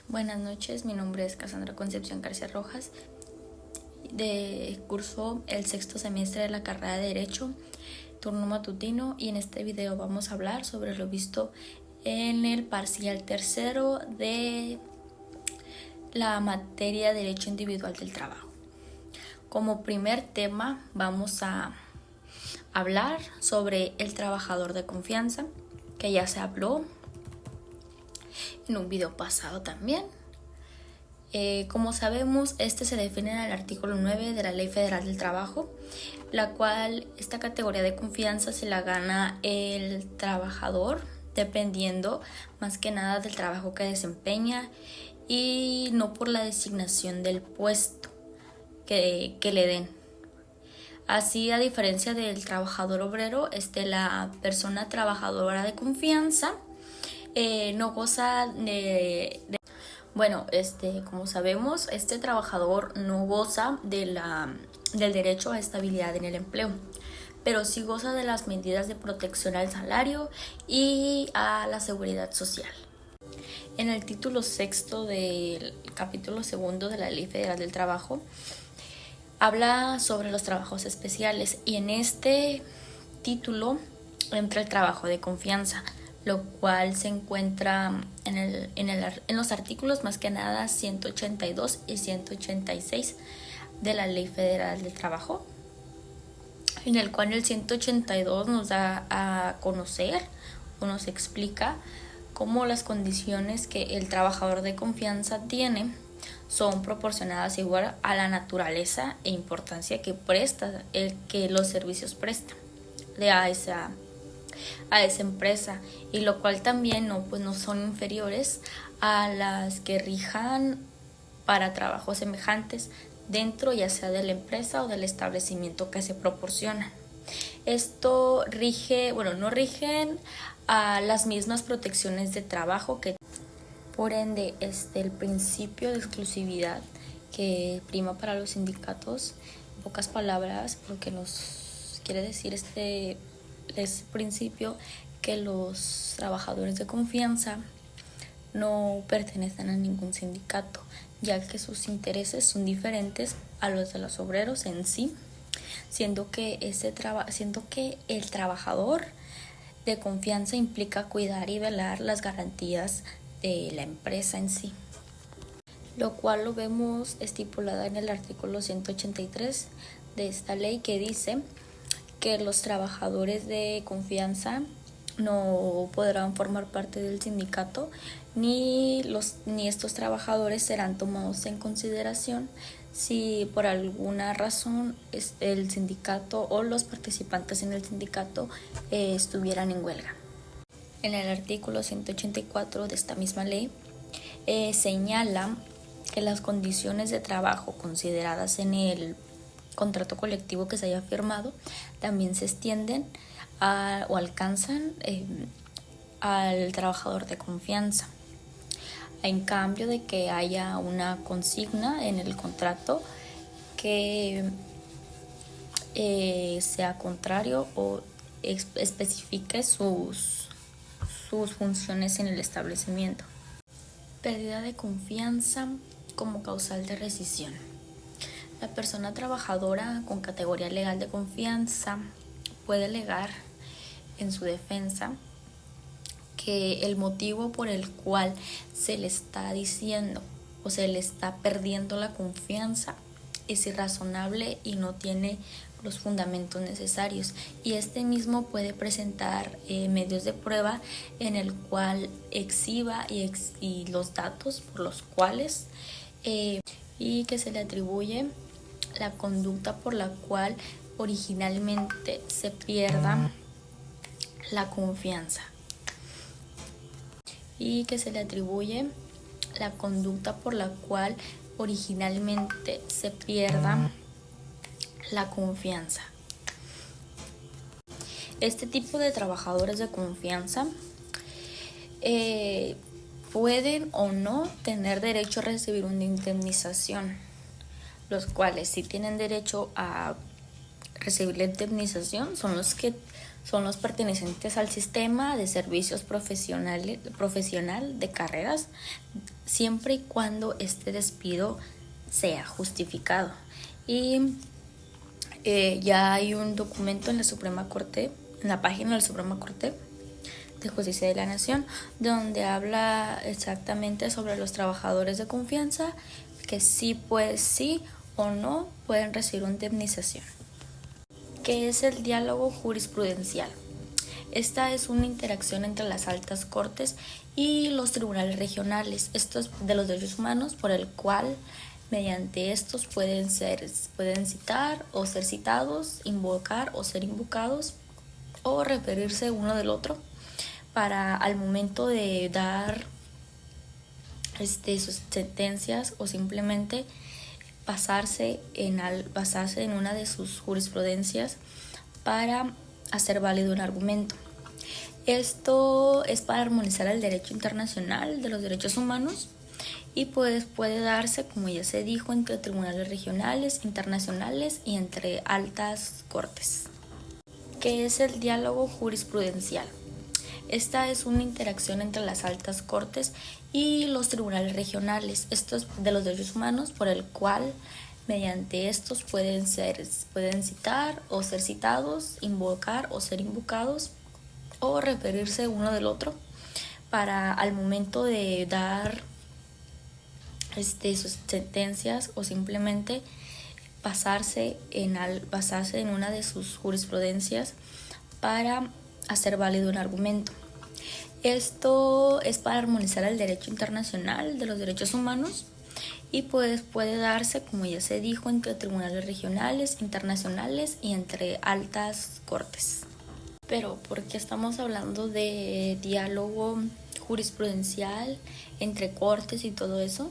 Buenas noches, mi nombre es Cassandra Concepción García Rojas, curso el sexto semestre de la carrera de Derecho, turno matutino, y en este video vamos a hablar sobre lo visto en el parcial tercero de la materia Derecho Individual del Trabajo. Como primer tema vamos a hablar sobre el trabajador de confianza, que ya se habló en un video pasado también. Como sabemos, este se define en el artículo 9 de la Ley Federal del Trabajo, la cual esta categoría de confianza se la gana el trabajador dependiendo más que nada del trabajo que desempeña y no por la designación del puesto que le den. Así, a diferencia del trabajador obrero, la persona trabajadora de confianza no goza como sabemos, este trabajador no goza del derecho a estabilidad en el empleo, pero sí goza de las medidas de protección al salario y a la seguridad social. En el título sexto del capítulo segundo de la Ley Federal del Trabajo, habla sobre los trabajos especiales, y en este título entra el trabajo de confianza, lo cual se encuentra en los artículos más que nada 182 y 186 de la Ley Federal del Trabajo, en el cual el 182 nos da a conocer o nos explica cómo las condiciones que el trabajador de confianza tiene son proporcionadas igual a la naturaleza e importancia que los servicios prestan a esa empresa, y lo cual también no son inferiores a las que rijan para trabajos semejantes dentro ya sea de la empresa o del establecimiento que se proporciona. Esto no rigen a las mismas protecciones de trabajo que, por ende, el principio de exclusividad que prima para los sindicatos, en pocas palabras, porque nos quiere decir este principio que los trabajadores de confianza no pertenecen a ningún sindicato, ya que sus intereses son diferentes a los de los obreros en sí, siendo que el trabajador de confianza implica cuidar y velar las garantías de la empresa en sí, lo cual lo vemos estipulada en el artículo 183 de esta ley, que dice que los trabajadores de confianza no podrán formar parte del sindicato, ni estos trabajadores serán tomados en consideración si por alguna razón el sindicato o los participantes en el sindicato estuvieran en huelga. En el artículo 184 de esta misma ley señala que las condiciones de trabajo consideradas en el contrato colectivo que se haya firmado también se extienden o alcanzan al trabajador de confianza, en cambio de que haya una consigna en el contrato que sea contrario o especifique sus funciones en el establecimiento. Pérdida de confianza como causal de rescisión. La persona trabajadora con categoría legal de confianza puede alegar en su defensa que el motivo por el cual se le está diciendo o se le está perdiendo la confianza es irrazonable y no tiene los fundamentos necesarios, y mismo puede presentar medios de prueba en el cual exhiba y los datos por los cuales y que se le atribuye la conducta por la cual originalmente se pierda la confianza Este tipo de trabajadores de confianza pueden o no tener derecho a recibir una indemnización, los cuales sí tienen derecho a recibir la indemnización son los que son los pertenecientes al sistema de servicios profesional de carreras, siempre y cuando este despido sea justificado. Y ya hay un documento en la Suprema Corte, en la página de la Suprema Corte de Justicia de la Nación, donde habla exactamente sobre los trabajadores de confianza, que sí, pues sí o no pueden recibir una indemnización. ¿Qué es el diálogo jurisprudencial? Esta es una interacción entre las altas cortes y los tribunales regionales, estos de los derechos humanos, por el cual mediante estos pueden citar o ser citados, invocar o ser invocados, o referirse uno del otro para al momento de dar sus sentencias, o simplemente basarse en una de sus jurisprudencias para hacer válido un argumento. Esto es para armonizar el derecho internacional de los derechos humanos y pues puede darse, como ya se dijo, entre tribunales regionales, internacionales y entre altas cortes. ¿Qué es el diálogo jurisprudencial? Esta es una interacción entre las altas cortes y los tribunales regionales, estos de los derechos humanos, por el cual mediante estos pueden citar o ser citados, invocar o ser invocados, o referirse uno del otro para al momento de dar sus sentencias, o simplemente basarse en una de sus jurisprudencias para hacer válido un argumento. Esto es para armonizar el derecho internacional de los derechos humanos y pues puede darse, como ya se dijo, entre tribunales regionales, internacionales y entre altas cortes. Pero ¿por qué estamos hablando de diálogo jurisprudencial entre cortes y todo eso?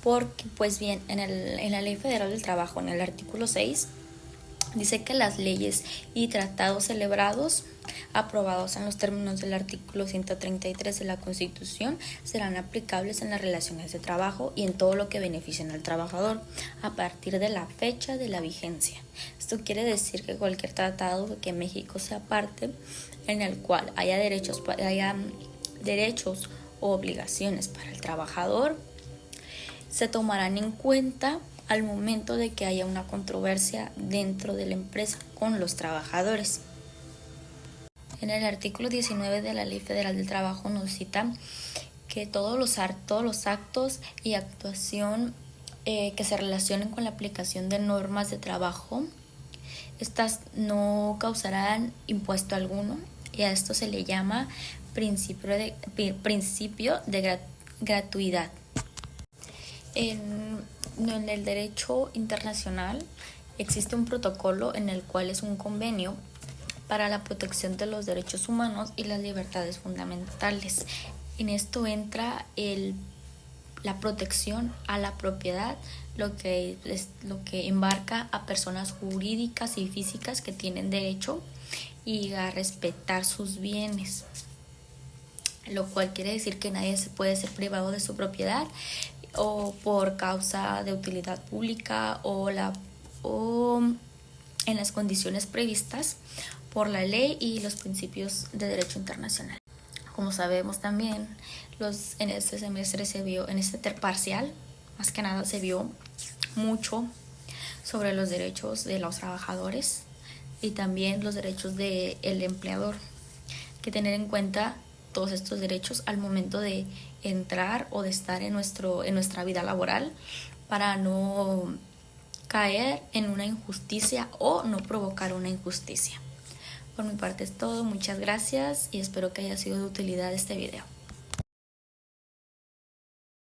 Porque, pues bien, en la Ley Federal del Trabajo, en el artículo 6, dice que las leyes y tratados celebrados, aprobados en los términos del artículo 133 de la Constitución, serán aplicables en las relaciones de trabajo y en todo lo que beneficien al trabajador a partir de la fecha de la vigencia. Esto quiere decir que cualquier tratado que México sea parte, en el cual haya derechos o obligaciones para el trabajador, se tomarán en cuenta al momento de que haya una controversia dentro de la empresa con los trabajadores. En el artículo 19 de la Ley Federal del Trabajo nos cita que todos los actos y actuación que se relacionen con la aplicación de normas de trabajo, estas no causarán impuesto alguno, y a esto se le llama principio de gratuidad. En el derecho internacional existe un protocolo en el cual es un convenio para la protección de los derechos humanos y las libertades fundamentales. En esto entra la protección a la propiedad, lo que embarca a personas jurídicas y físicas que tienen derecho y a respetar sus bienes, lo cual quiere decir que nadie se puede ser privado de su propiedad o por causa de utilidad pública o en las condiciones previstas por la ley y los principios de derecho internacional. Como sabemos también, en este semestre en este parcial, más que nada se vio mucho sobre los derechos de los trabajadores y también los derechos del empleador. Hay que tener en cuenta todos estos derechos al momento de entrar o de estar en nuestra vida laboral, para no caer en una injusticia o no provocar una injusticia. Por mi parte es todo, muchas gracias y espero que haya sido de utilidad este video.